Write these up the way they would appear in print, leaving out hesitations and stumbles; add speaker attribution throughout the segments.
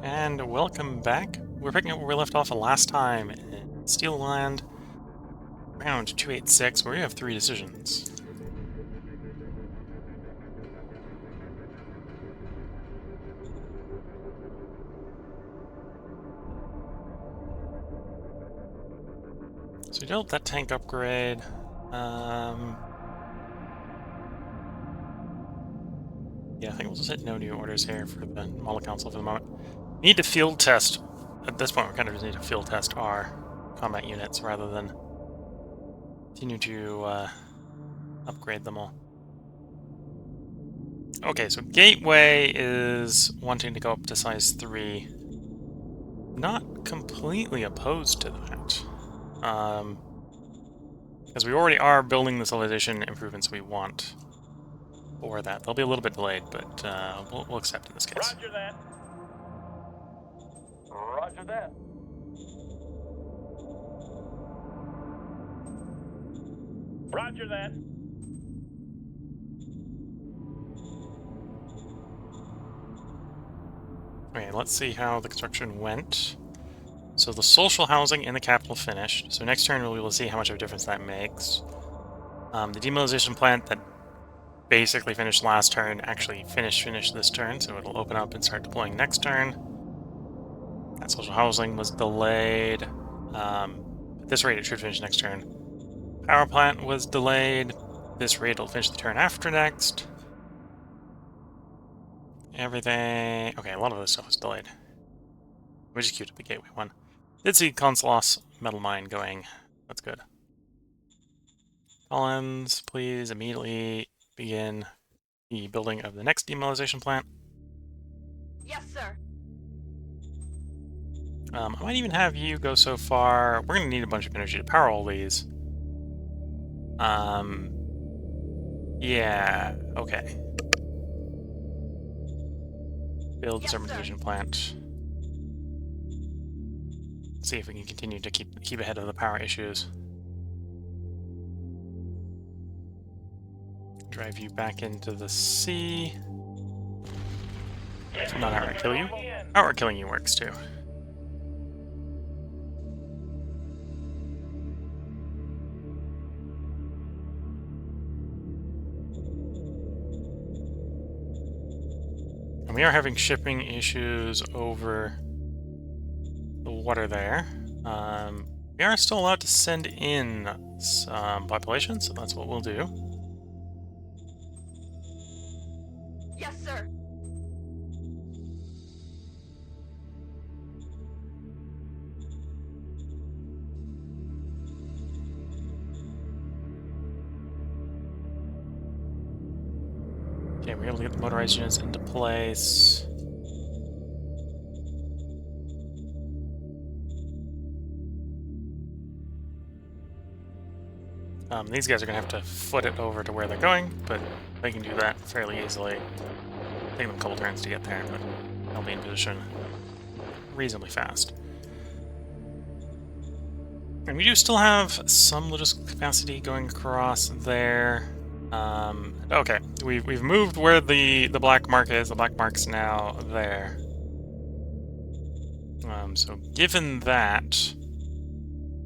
Speaker 1: And welcome back. We're picking up where we left off last time in Steel Land, round 286, where we have 3 decisions. So we dealt that tank upgrade. Yeah, I think we'll just hit no new orders here for the Model Council for the moment. We need to field test. At this point, we kind of just need to field test our combat units rather than continue to upgrade them all. Okay, so Gateway is wanting to go up to size 3. Not completely opposed to that. Because we already are building the civilization improvements we want for that. They'll be a little bit delayed, but we'll accept in this case.
Speaker 2: Roger that. Roger that. Roger that.
Speaker 1: Okay, let's see how the construction went. So the social housing in the capital finished. So next turn we'll be able to see how much of a difference that makes. The demilitarization plant that basically finished last turn actually finished this turn, so it'll open up and start deploying next turn. That social housing was delayed. At this rate, it should finish next turn. Power plant was delayed. This rate will finish the turn after next. Everything... Okay, a lot of this stuff was delayed. We just queued up the gateway one. Did see Consulos metal mine going. That's good. Collins, please immediately begin the building of the next demilitarization plant.
Speaker 3: Yes, sir.
Speaker 1: I might even have you go so far. We're going to need a bunch of energy to power all these. Yeah, okay. Build the fermentation plant. See if we can continue to keep ahead of the power issues. Drive you back into the sea. Not outright kill you. Outright killing you works too. And we are having shipping issues over the water there. We are still allowed to send in some population, so that's what we'll do.
Speaker 3: Yes, sir.
Speaker 1: Okay, we're able to get the motorized units into place. These guys are going to have to foot it over to where they're going, but they can do that fairly easily. Take them a couple turns to get there, but they'll be in position reasonably fast. And we do still have some logistical capacity going across there. Okay, we've moved where the black mark is. The black mark's now there. So given that,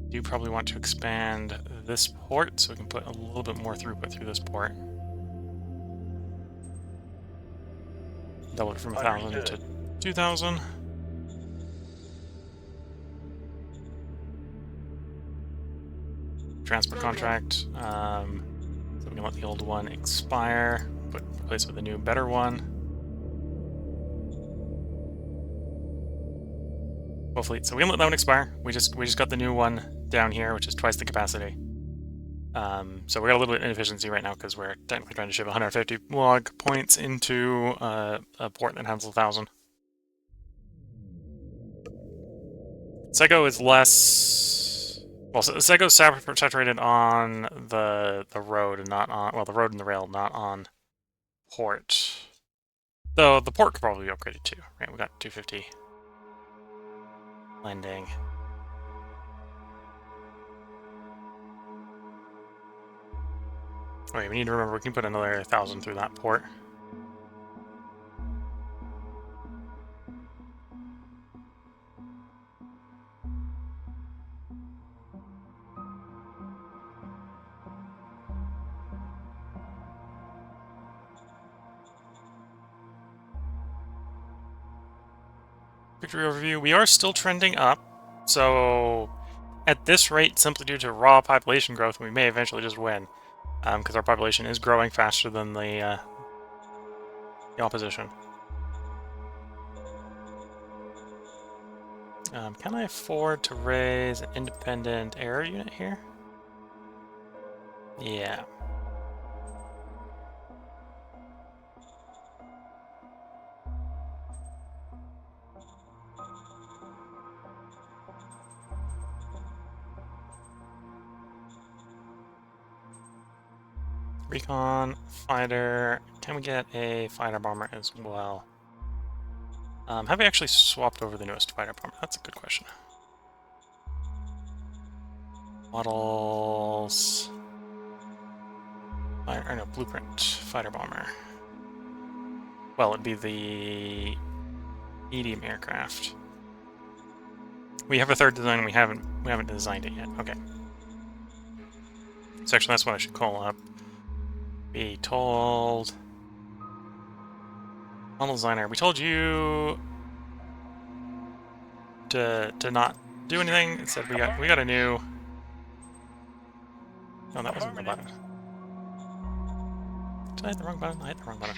Speaker 1: you probably want to expand this port so we can put a little bit more throughput through this port. Double it from 1,000 to 2,000. Transport contract. So we can let the old one expire, but replace it with a new, better one. Hopefully, so we can let that one expire. We just got the new one down here, which is twice the capacity. So we got a little bit of inefficiency right now because we're technically trying to ship 150 log points into a port that handles 1,000. Sego is less. Well, Sego's saturated on the road and not on the road and the rail, not on port. Though the port could probably be upgraded too. Right, we got 250 landing. Wait, we need to remember we can put another 1,000 through that port. Victory overview. We are still trending up, so at this rate, simply due to raw population growth, we may eventually just win, because our population is growing faster than the opposition. Can I afford to raise an independent air unit here? Yeah. Recon, fighter. Can we get a fighter bomber as well? Have we actually swapped over the newest fighter bomber? That's a good question. Models. Or no, blueprint. Fighter bomber. Well, it'd be the medium aircraft. We have a third design. We haven't designed it yet. Okay. So actually, that's what I should call up. Be told. Model designer. We told you to not do anything. Instead, we got a new. No, that wasn't the button. Did I hit the wrong button? I hit the wrong button.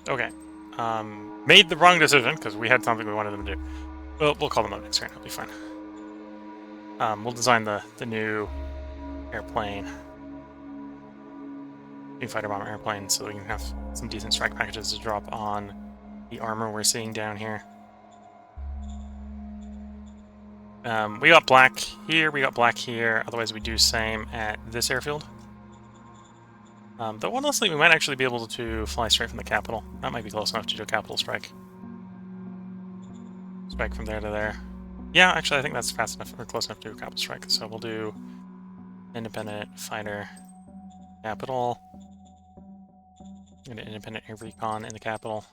Speaker 1: Okay. Made the wrong decision, because we had something we wanted them to do. We'll call them up next turn. It'll be fine. We'll design the new airplane. New fighter bomber airplane, so we can have some decent strike packages to drop on the armor we're seeing down here. We got black here, we got black here, otherwise we do same at this airfield. Though honestly, we might actually be able to fly straight from the capital. That might be close enough to do a capital strike. Strike from there to there. Yeah, actually I think that's fast enough, or close enough to do a capital strike, so we'll do independent fighter capital. An independent air recon in the capital.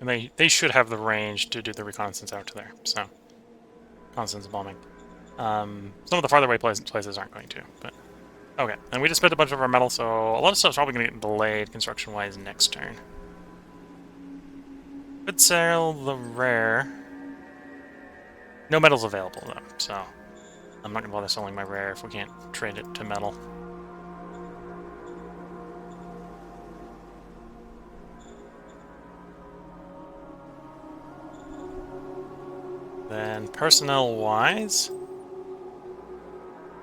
Speaker 1: And they should have the range to do the reconnaissance out to there, so reconnaissance bombing. Some of the farther away places aren't going to, but okay. And we just spent a bunch of our metal, so a lot of stuff's probably going to get delayed construction-wise next turn. Could sell the rare. No metal's available though, so I'm not going to bother selling my rare if we can't trade it to metal. Then personnel-wise,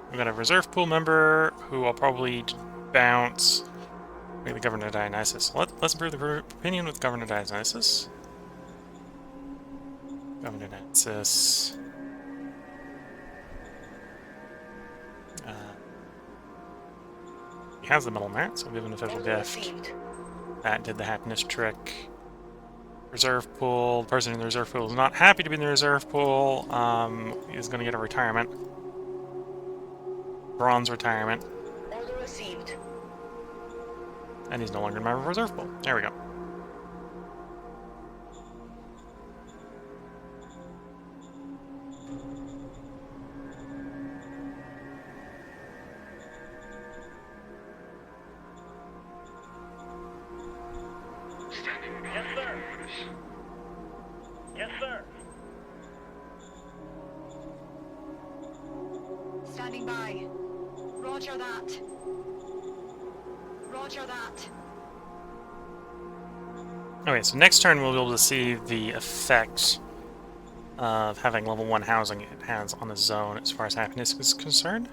Speaker 1: we've got a reserve pool member who will probably bounce. Maybe the Governor Dionysus. Let's improve the opinion with Governor Dionysus. Governor Dionysus. He has the metal merit, so we'll give an official gift. That did the happiness trick. Reserve pool. The person in the reserve pool is not happy to be in the reserve pool. He's going to get a retirement. Bronze retirement.
Speaker 3: Order received.
Speaker 1: And he's no longer in my reserve pool. There we go.
Speaker 2: Yes, sir. Yes, sir.
Speaker 3: Standing by. Roger that. Roger that.
Speaker 1: Okay, so next turn we'll be able to see the effect of having level 1 housing it has on the zone as far as happiness is concerned.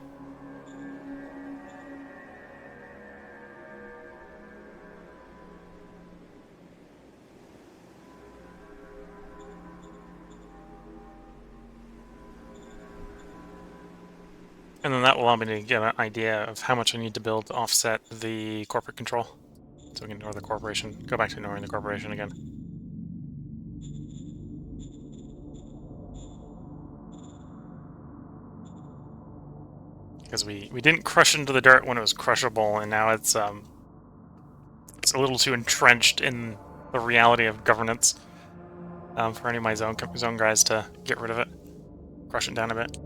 Speaker 1: And then that will allow me to get an idea of how much I need to build to offset the corporate control. So we can ignore the corporation, go back to ignoring the corporation again. Because we didn't crush into the dirt when it was crushable, and now it's a little too entrenched in the reality of governance for any of my zone guys to get rid of it crush it down a bit.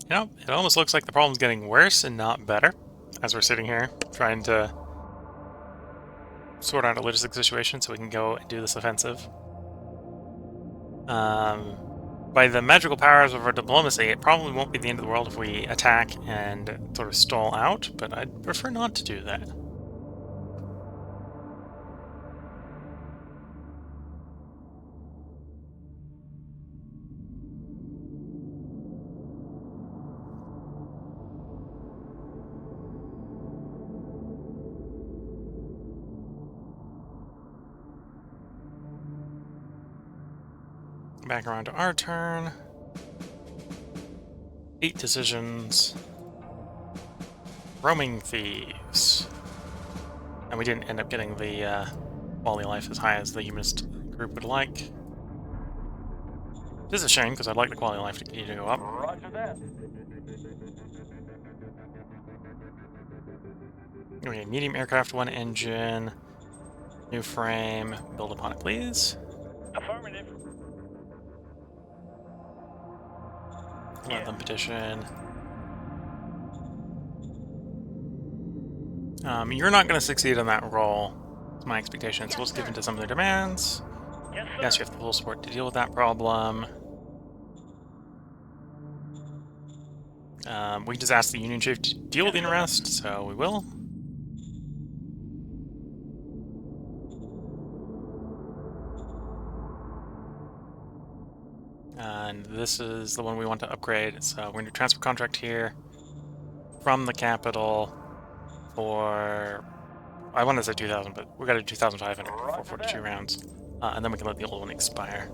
Speaker 1: You know, it almost looks like the problem's getting worse and not better as we're sitting here trying to sort out a logistic situation so we can go and do this offensive. By the magical powers of our diplomacy, it probably won't be the end of the world if we attack and sort of stall out, but I'd prefer not to do that. Back around to our turn. 8 decisions. Roaming thieves. And we didn't end up getting the quality of life as high as the humanist group would like. This is a shame, because I'd like the quality of life to continue to go up.
Speaker 2: Roger that.
Speaker 1: Okay, medium aircraft, 1 engine. New frame. Build upon it, please.
Speaker 2: Affirmative.
Speaker 1: Let them petition. You're not going to succeed on that roll. It's my expectation. So we'll just give in to some of their demands.
Speaker 2: Yes, sir.
Speaker 1: Yes, you have the full support to deal with that problem. We can just ask the Union Chief to deal with the unrest, so we will. And this is the one we want to upgrade, so we're going to transfer contract here from the capital for, I wanted to say 2,000, but we got a 2,500 for 42 rounds, and then we can let the old one expire.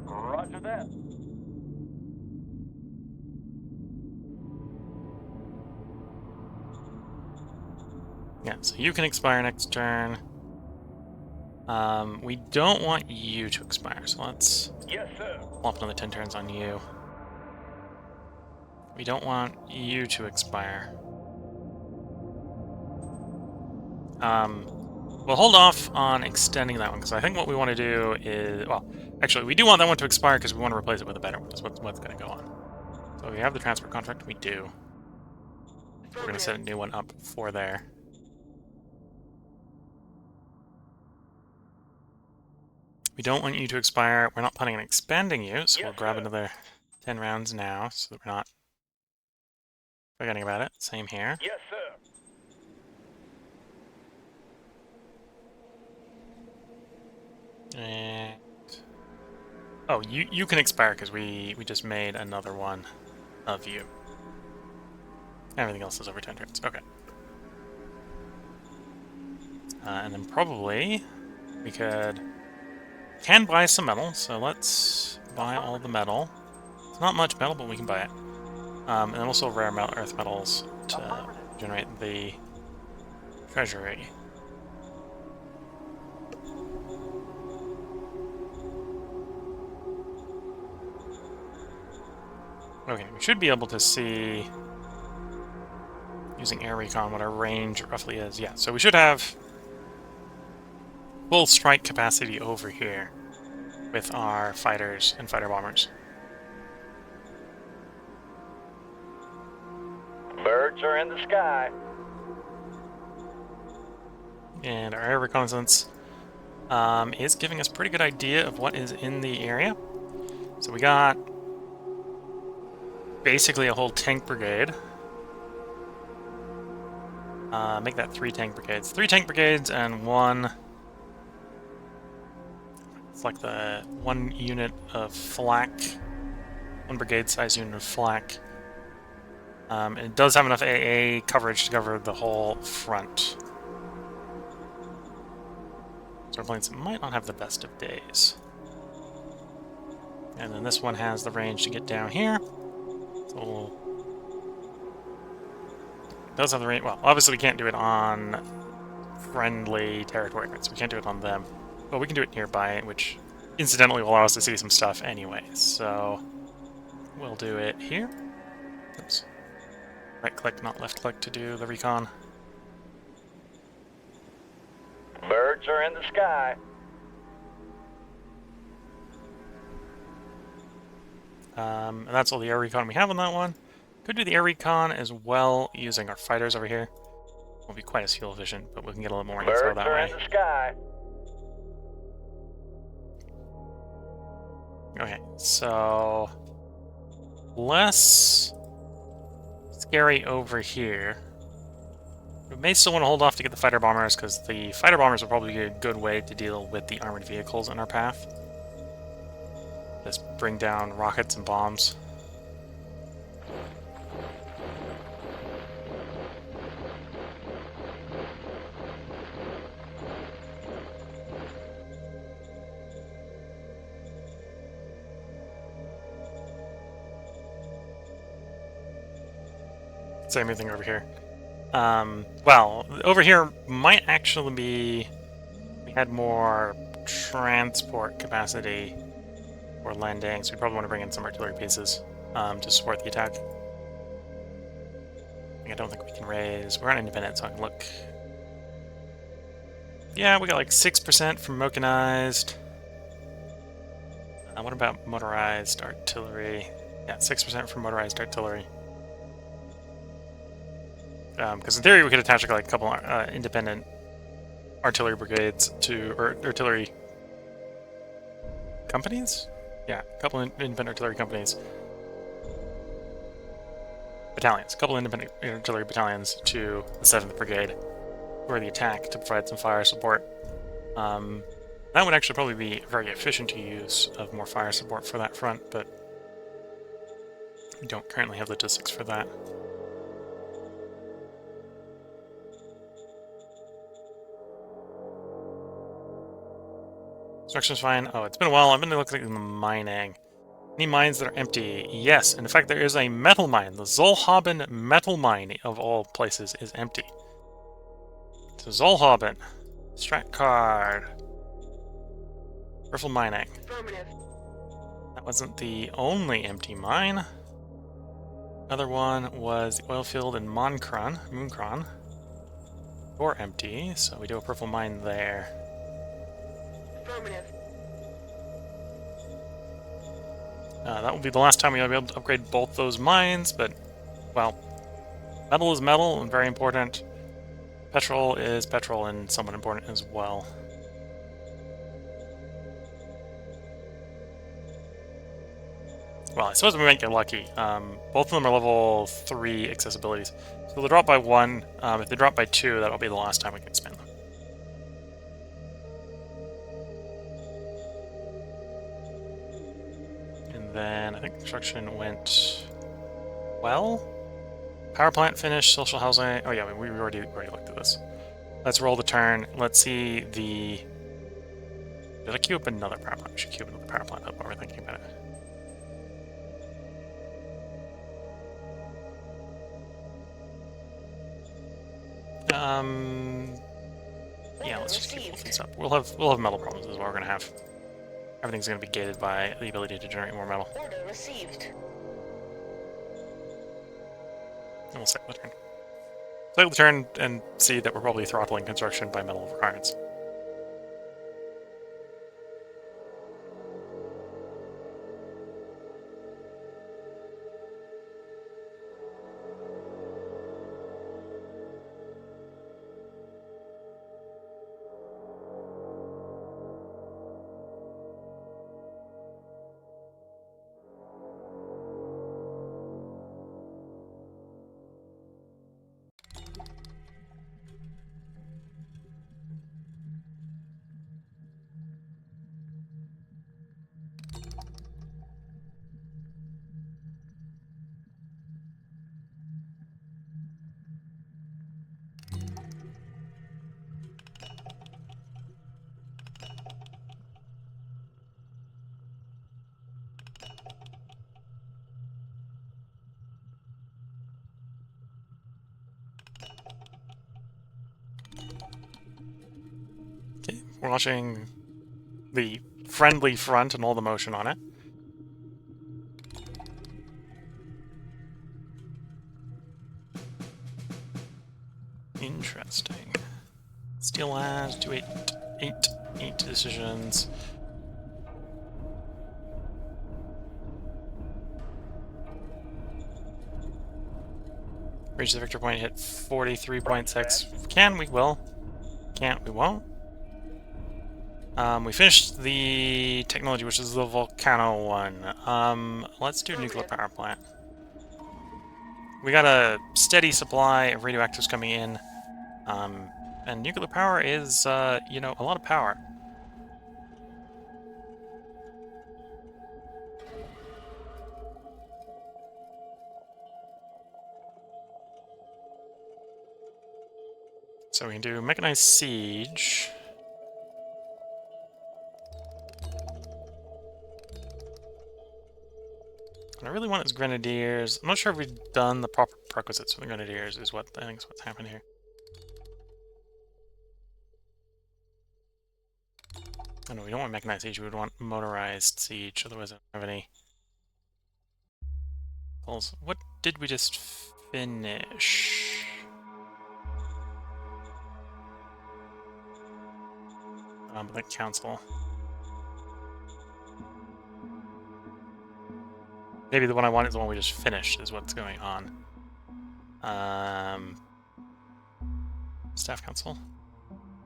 Speaker 2: Roger that.
Speaker 1: Yeah, so you can expire next turn. We don't want you to expire, so let's
Speaker 2: Yes, sir.
Speaker 1: plop another 10 turns on you. We don't want you to expire. We'll hold off on extending that one, because I think what we want to do is... Well, actually, we do want that one to expire because we want to replace it with a better one. That's what's going to go on. So we have the transfer contract. We do. We're going to set a new one up for there. We don't want you to expire. We're not planning on expanding you, so we'll grab another 10 rounds now, so that we're not forgetting about it. Same here.
Speaker 2: Yes, sir.
Speaker 1: And... Oh, you can expire because we just made another one of you. Everything else is over 10 turns. Okay. And then probably we can buy some metal, so let's buy all the metal. It's not much metal, but we can buy it. And then also rare earth metals to generate the treasury. Okay, we should be able to see, using air recon, what our range roughly is. Yeah, so we should have full strike capacity over here with our fighters and fighter bombers.
Speaker 2: Birds are in the sky.
Speaker 1: And our air reconnaissance is giving us a pretty good idea of what is in the area. So we got basically a whole tank brigade. Make that 3 tank brigades. 3 tank brigades and 1... It's like the 1 unit of flak. 1 brigade size unit of flak. It does have enough AA coverage to cover the whole front. So our planes might not have the best of days. And then this one has the range to get down here. So it does have the range. Well, obviously we can't do it on friendly territory, right? So we can't do it on them. But we can do it nearby, which incidentally will allow us to see some stuff anyway. So we'll do it here. Oops. Right click, not left click to do the recon.
Speaker 2: Birds are in the sky.
Speaker 1: And that's all the air recon we have on that one. Could do the air recon as well using our fighters over here. Won't be quite as fuel efficient, but we can get a little more info
Speaker 2: Birds
Speaker 1: that
Speaker 2: are
Speaker 1: way.
Speaker 2: in the sky.
Speaker 1: Okay, so less scary over here. We may still want to hold off to get the fighter bombers, because the fighter bombers will probably be a good way to deal with the armored vehicles in our path. Just bring down rockets and bombs. Same thing over here. Well, over here might actually be... We had more transport capacity for landing, so we probably want to bring in some artillery pieces to support the attack. I don't think we can raise... We're on independent, so I can look... Yeah, we got like 6% from mechanized. What about motorized artillery? Yeah, 6% from motorized artillery. Because in theory we could attach like a couple independent artillery brigades to, or artillery companies? Yeah, a couple independent artillery companies. Battalions. A couple independent artillery battalions to the 7th Brigade for the attack to provide some fire support. That would actually probably be very efficient use of more fire support for that front, but we don't currently have logistics for that. Construction's fine. Oh, it's been a while. I've been looking at the mining. Any mines that are empty? Yes, and in fact there is a metal mine. The Zollhaben metal mine, of all places, is empty. So Zollhaben. Strat card. Peripheral mining.
Speaker 3: Affirmative.
Speaker 1: That wasn't the only empty mine. Another one was the oil field in Moonkron. Or empty, so we do a peripheral mine there.
Speaker 3: Affirmative.
Speaker 1: That will be the last time we'll be able to upgrade both those mines, but, well, metal is metal and very important. Petrol is petrol and somewhat important as well. Well, I suppose we might get lucky. Both of them are level 3 accessibilities. So they'll drop by 1. If they drop by 2, that'll be the last time we can expand them. And then I think construction went well. Power plant finished, social housing. Oh yeah, we already looked at this. Let's roll the turn. Let's see the... Did I queue up another power plant? We should queue up another power plant up while we're thinking about it. Yeah, let's just keep things up. We'll have metal problems is what we're gonna have. Everything's gonna be gated by the ability to generate more metal.
Speaker 3: Order received.
Speaker 1: And we'll cycle the turn. Cycle the turn and see that we're probably throttling construction by metal requirements. Okay, we're watching the friendly front and all the motion on it. Interesting. Steel lands, 8 decisions. Reach the victor point, hit 43.6. Can, we will. Can't, we won't. We finished the technology, which is the volcano one. Let's do nuclear power plant. We got a steady supply of radioactives coming in. And nuclear power is, you know, a lot of power. So we can do mechanized siege. What I really want is grenadiers. I'm not sure if we've done the proper prerequisites for the grenadiers, is what I think is what's happened here. Oh no, we don't want mechanized siege, we would want motorized siege, otherwise I don't have any. What did we just finish? The council. Maybe the one I want is the one we just finished, is what's going on. Staff council.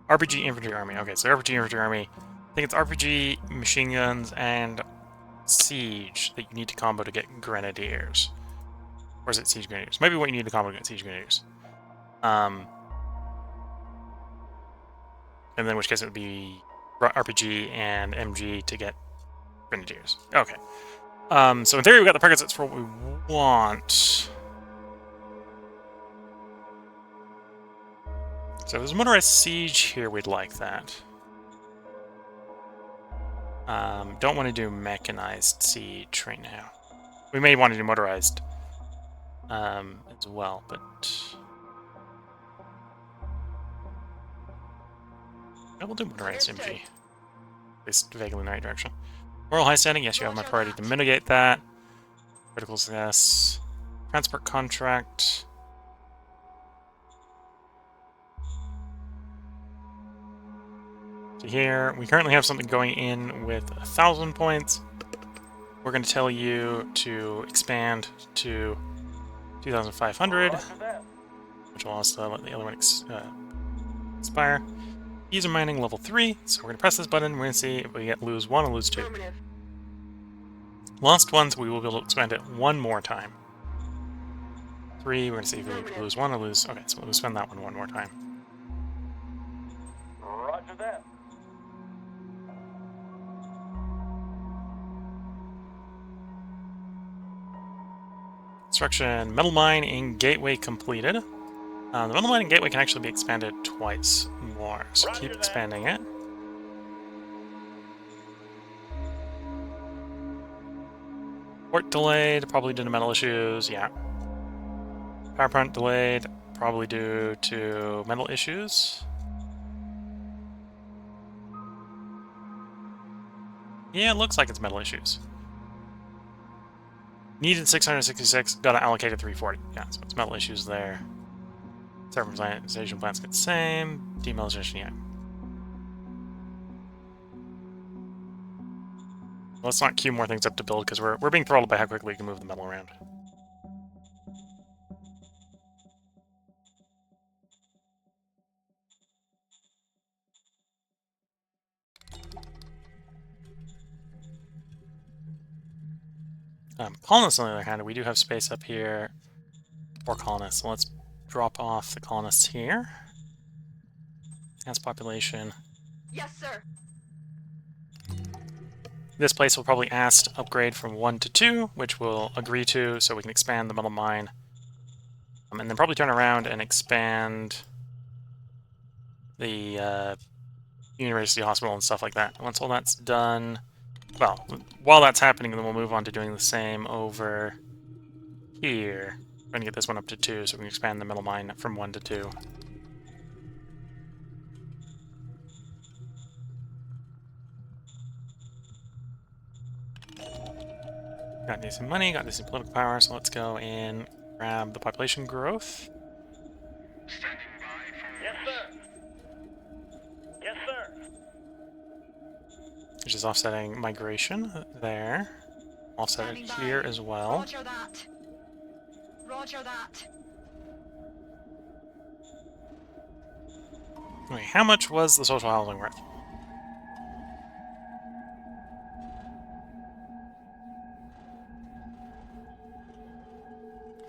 Speaker 1: RPG infantry army. Okay, so RPG infantry army. I think it's RPG, machine guns, and siege that you need to combo to get grenadiers. Or is it siege grenadiers? Maybe what you need to combo to get siege grenadiers. And then in which case it would be RPG and MG to get grenadiers. Okay. So in theory we got the prerequisites for what we want. So if there's motorized siege here, we'd like that. Don't want to do mechanized siege right now. We may want to do motorized as well, but yeah, we'll do motorized MG. At least vaguely in the right direction. Moral high standing, yes, you have my priority to mitigate that. Critical success. Transport contract. So here, we currently have something going in with 1,000 points. We're going to tell you to expand to 2,500, which will also let the other one expire. User mining level 3, so we're going to press this button, we're going to see if we lose 1 or lose 2. Lost ones, we will be able to expand it one more time. 3, we're going to see if we lose 1 or lose... Okay, so we'll spend that one more time.
Speaker 2: Roger that.
Speaker 1: Construction, metal mine in gateway completed. The metal mine in gateway can actually be expanded twice more, so keep expanding it. Port delayed, probably due to metal issues, yeah. Power plant delayed, probably due to metal issues. Yeah, it looks like it's metal issues. Needed 666, gotta allocate 340. Yeah, so it's metal issues there. Thermalization plants get the same. Demilitarization, yeah. Let's not queue more things up to build, because we're being throttled by how quickly we can move the metal around. Colonists, on the other hand, we do have space up here for colonists, so let's drop off the colonists here. Enhance population.
Speaker 3: Yes, sir.
Speaker 1: This place will probably ask to upgrade from 1 to 2, which we'll agree to, so we can expand the metal mine. And then probably turn around and expand the university hospital and stuff like that. Once all that's done, well, while that's happening, then we'll move on to doing the same over here. We're going to get this one up to 2, so we can expand the metal mine from 1 to 2. Got decent money, got decent political power, so let's go and grab the population growth.
Speaker 4: Standing by for
Speaker 1: which is offsetting migration there. Offset it here as well.
Speaker 3: Roger that. Roger that.
Speaker 1: Wait, how much was the social housing worth?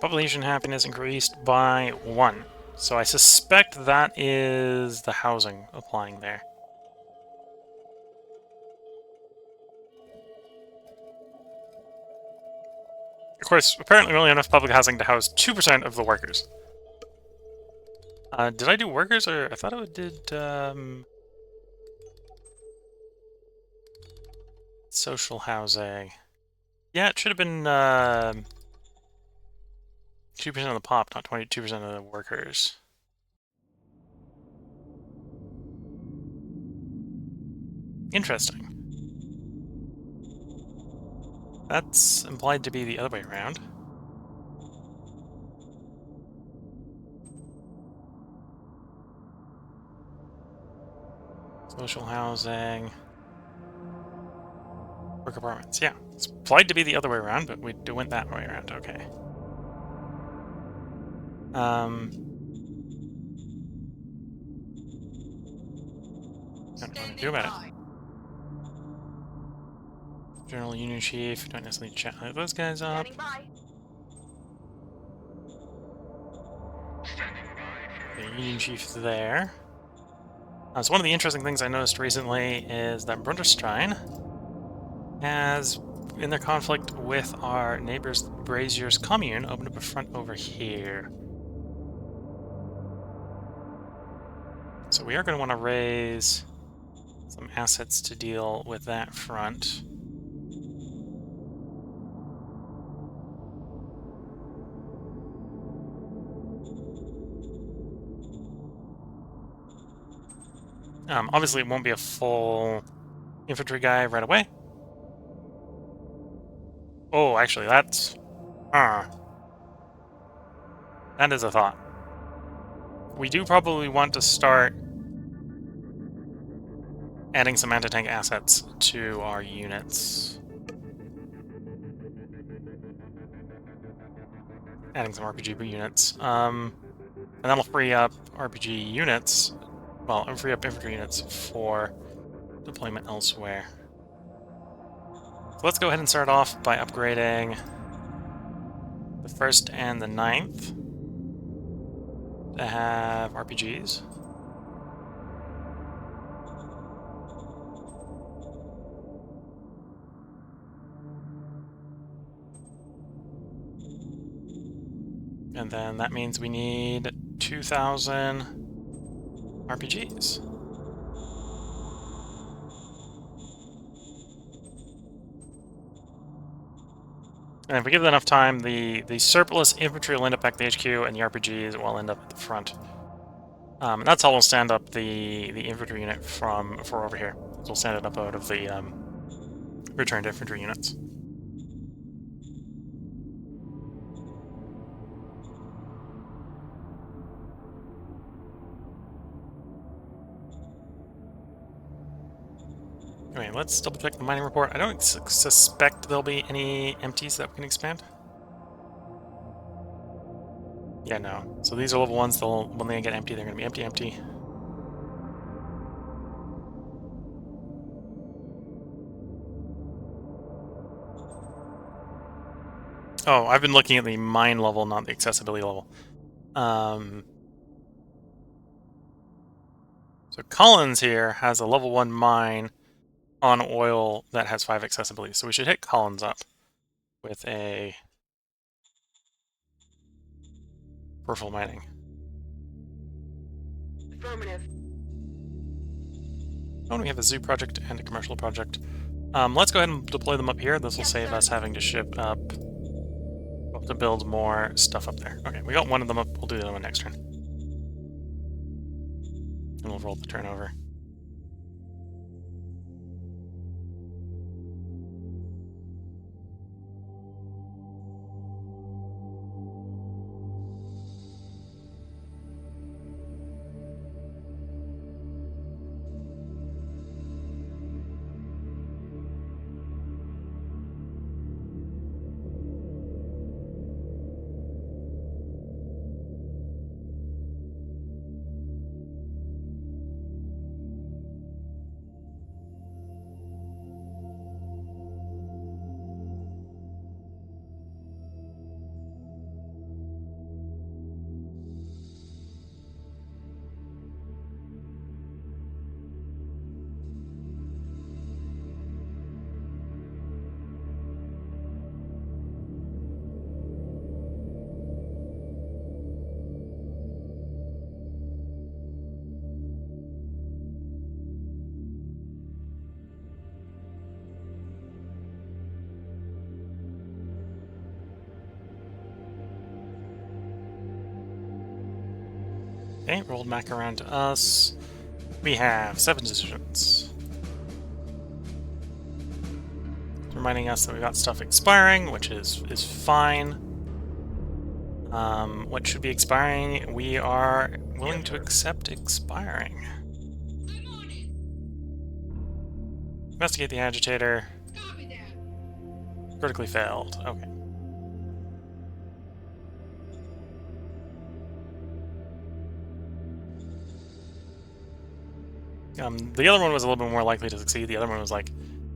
Speaker 1: Population happiness increased by 1. So I suspect that is the housing applying there. Of course, apparently only enough public housing to house 2% of the workers. Did I do workers, or I thought it did, social housing. Yeah, it should have been, 2% of the pop, not 22% of the workers. Interesting. That's implied to be the other way around. Social housing. Work apartments, yeah. It's implied to be the other way around, but we went that way around, okay. Don't know what to do about it. General Union Chief, don't necessarily chat those guys up.
Speaker 3: Standing by.
Speaker 1: The Union Chief's there. So one of the interesting things I noticed recently is that Brunderstein has, in their conflict with our neighbors, Brazier's commune, opened up a front over here. So we are going to want to raise some assets to deal with that front. Obviously, it won't be a full infantry guy right away. Oh, actually, that's... that is a thought. We do probably want to start adding some anti-tank assets to our units. Adding some RPG units. And that'll free up RPG units, well, it'll free up infantry units for deployment elsewhere. So let's go ahead and start off by upgrading the 1st and the 9th to have RPGs. And then that means we need 2,000 RPGs. And if we give it enough time, the surplus infantry will end up back at the HQ, and the RPGs will end up at the front. And that's how we'll stand up the infantry unit for over here. So we'll stand it up out of the returned infantry units. Anyway, let's double check the mining report. I don't suspect there'll be any empties that we can expand. Yeah, no. So these are level 1s, when they get empty, they're going to be empty. Oh, I've been looking at the mine level, not the accessibility level. So Collins here has a level 1 mine on oil that has 5 accessibility. So we should hit Collins up with a peripheral mining.
Speaker 3: Affirmative.
Speaker 1: Oh, and we have a zoo project and a commercial project. Let's go ahead and deploy them up here. This will save us having to ship up to build more stuff up there. Okay, we got one of them up. We'll do the other one next turn. And we'll roll the turnover. Okay, rolled back around to us. We have 7 decisions. Reminding us that we got stuff expiring, which is fine. What should be expiring? We are willing to accept expiring. Investigate the agitator. Critically failed. Okay. The other one was a little bit more likely to succeed. The other one was like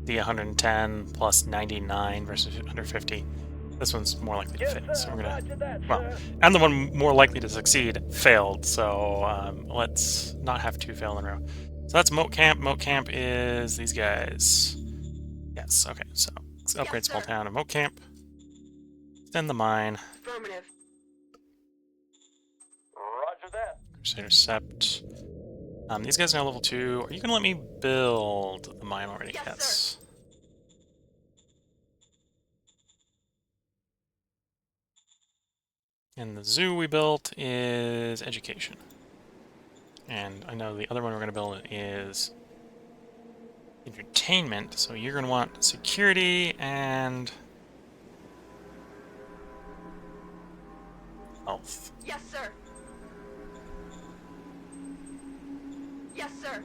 Speaker 1: the 110 plus 99 versus 150. This one's more likely to fail, so we're gonna... Well, and the one more likely to succeed failed, so let's not have 2 fail in a row. So that's Moat Camp. Moat Camp is these guys. Yes, okay, so let's upgrade Small Town and Moat Camp. Extend the mine.
Speaker 3: Affirmative.
Speaker 2: Roger that.
Speaker 1: Crusader Sept. These guys are now level 2. Are you gonna let me build the mine already?
Speaker 3: Yes, sir.
Speaker 1: And the zoo we built is education. And I know the other one we're going to build is entertainment, so you're going to want security and health.
Speaker 3: Yes, sir. Yes, sir.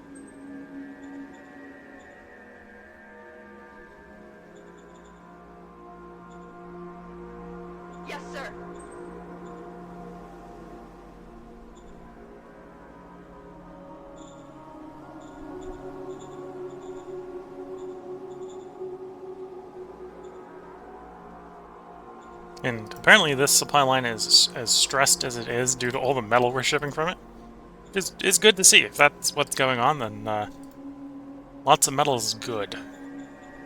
Speaker 3: Yes, sir.
Speaker 1: And apparently this supply line is as stressed as it is due to all the metal we're shipping from it. It's good to see. If that's what's going on, then lots of metal is good.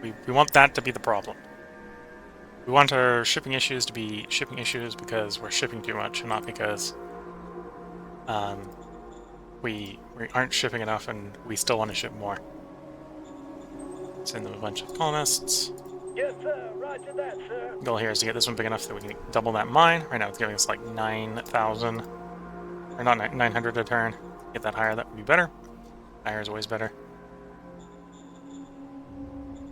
Speaker 1: We want that to be the problem. We want our shipping issues to be shipping issues because we're shipping too much, and not because we aren't shipping enough and we still want to ship more. Send them a bunch of colonists.
Speaker 2: Yes, sir. Roger that, sir.
Speaker 1: Goal here is to get this one big enough that we can double that mine. Right now it's giving us like 9,000, or not 900 a turn. Get that higher, that would be better. Higher is always better.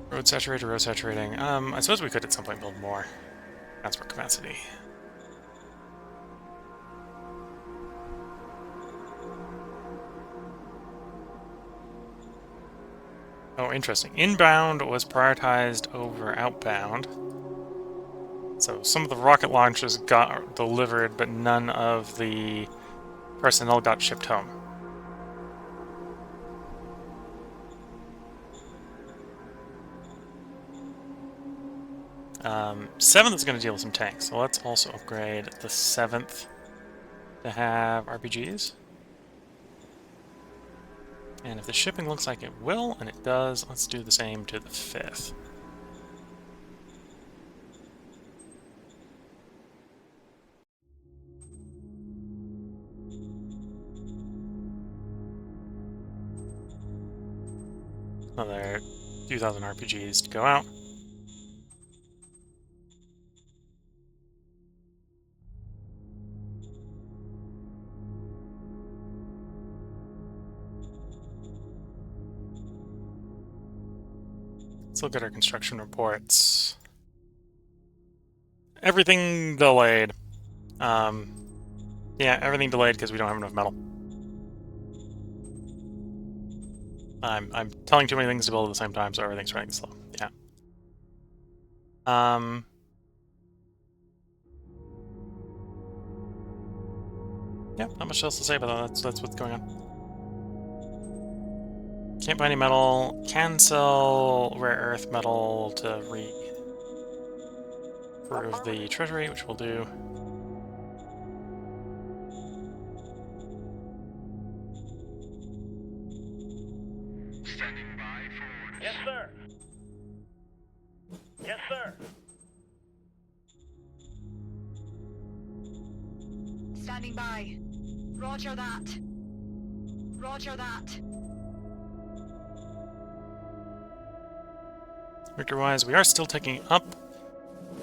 Speaker 1: Road saturated, road saturating. I suppose we could at some point build more transport capacity. Oh, interesting. Inbound was prioritized over outbound. So some of the rocket launches got delivered, but none of the personnel got shipped home. Seventh is going to deal with some tanks, so let's also upgrade the 7th to have RPGs. And if the shipping looks like it will, and it does, let's do the same to the 5th. Another 2,000 RPGs to go out. Let's look at our construction reports. Everything delayed. Yeah, everything delayed because we don't have enough metal. I'm telling too many things to build at the same time, so everything's running slow. Yeah. Yeah, not much else to say about that. That's what's going on. Can't buy any metal. Can sell rare earth metal to improve the treasury, which we'll do.
Speaker 2: Standing by for... Yes, sir. Yes, sir.
Speaker 3: Standing by. Roger that. Roger that.
Speaker 1: Victor-wise, we are still ticking up.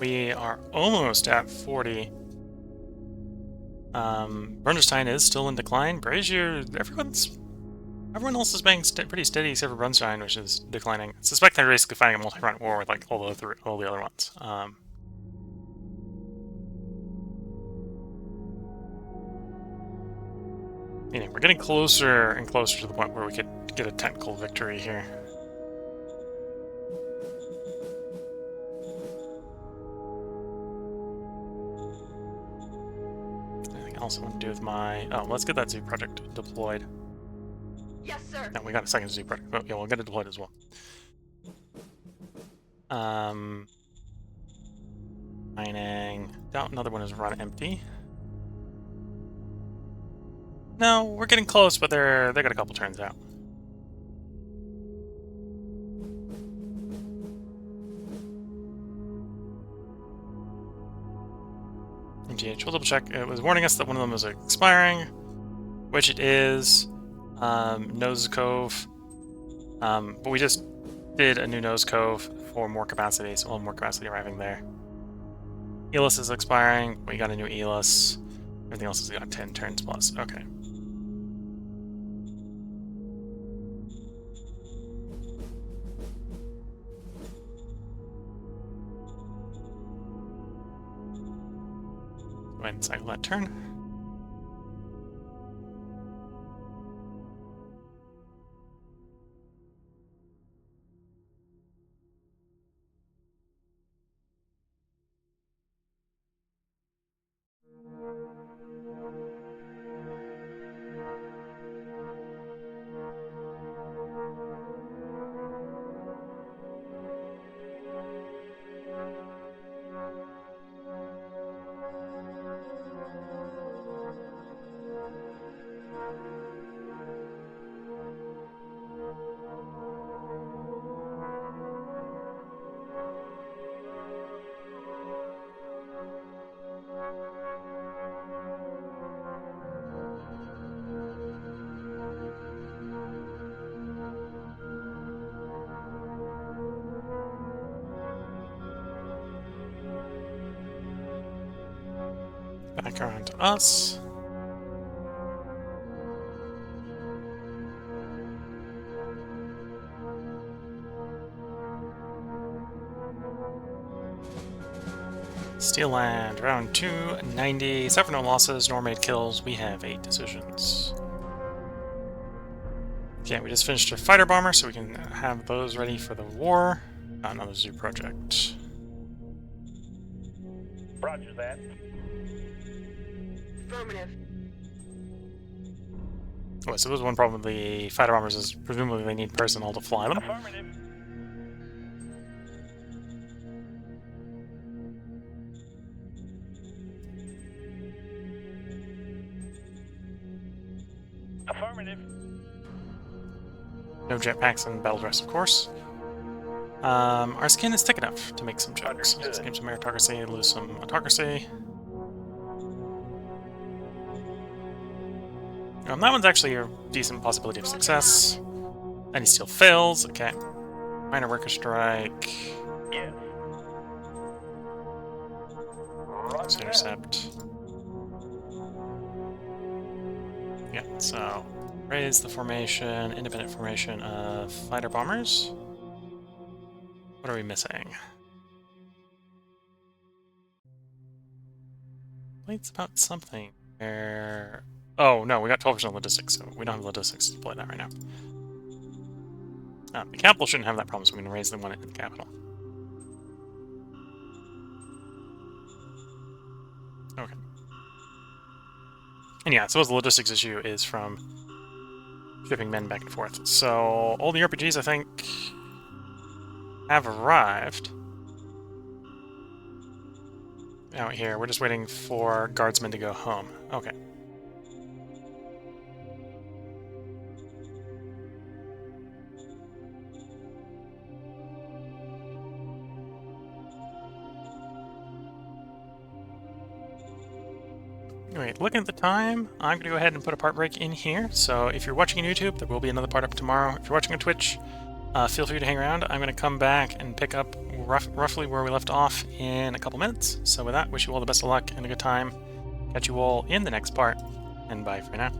Speaker 1: We are almost at 40. Brunstein is still in decline. Brazier, everyone else is being pretty steady except for Brunstein, which is declining. I suspect they're basically fighting a multi-front war with like all the other ones. We're getting closer and closer to the point where we could get a technical victory here. Anything else I want to do with my... Oh, let's get that zoo project deployed.
Speaker 3: Yes, sir.
Speaker 1: No, we got a second zoo project. Oh, yeah, we'll get it deployed as well. Mining. Doubt another one is run empty. No, we're getting close, but they got a couple turns out. MGH, we'll double check. It was warning us that one of them was expiring, which it is. Nose Cove. But we just did a new Nose Cove for more capacity, so we'll have more capacity arriving there. Elis is expiring. We got a new Elis. Everything else has got 10 turns plus. Okay. Go ahead and cycle that turn. Back around to us. Steel Land, round 290. Suffer no losses, nor made kills. We have 8 decisions. Okay, we just finished a fighter bomber, so we can have those ready for the war. Another zoo project.
Speaker 2: Roger that.
Speaker 3: Affirmative.
Speaker 1: Oh, so there's one problem with the fighter bombers is presumably they need personnel to fly them.
Speaker 2: Affirmative. Affirmative.
Speaker 1: No jetpacks and battle dress, of course. Our skin is thick enough to make some jokes. Let's gain some meritocracy, lose some autocracy. That one's actually a decent possibility of success. And he still fails. Okay. Minor worker strike.
Speaker 2: Yes.
Speaker 1: Let's intercept. Yeah, so raise the formation, independent formation of fighter bombers. What are we missing? It's about something. Where... Oh, no, we got 12% logistics, so we don't have logistics to deploy that right now. The capital shouldn't have that problem, so we can raise the one in the capital. Okay. And yeah, I suppose the logistics issue is from shipping men back and forth. So, all the RPGs, I think, have arrived. Out here, we're just waiting for guardsmen to go home. Okay. Anyway, looking at the time, I'm going to go ahead and put a part break in here. So if you're watching on YouTube, there will be another part up tomorrow. If you're watching on Twitch, feel free to hang around. I'm going to come back and pick up roughly where we left off in a couple minutes. So with that, wish you all the best of luck and a good time. Catch you all in the next part, and bye for now.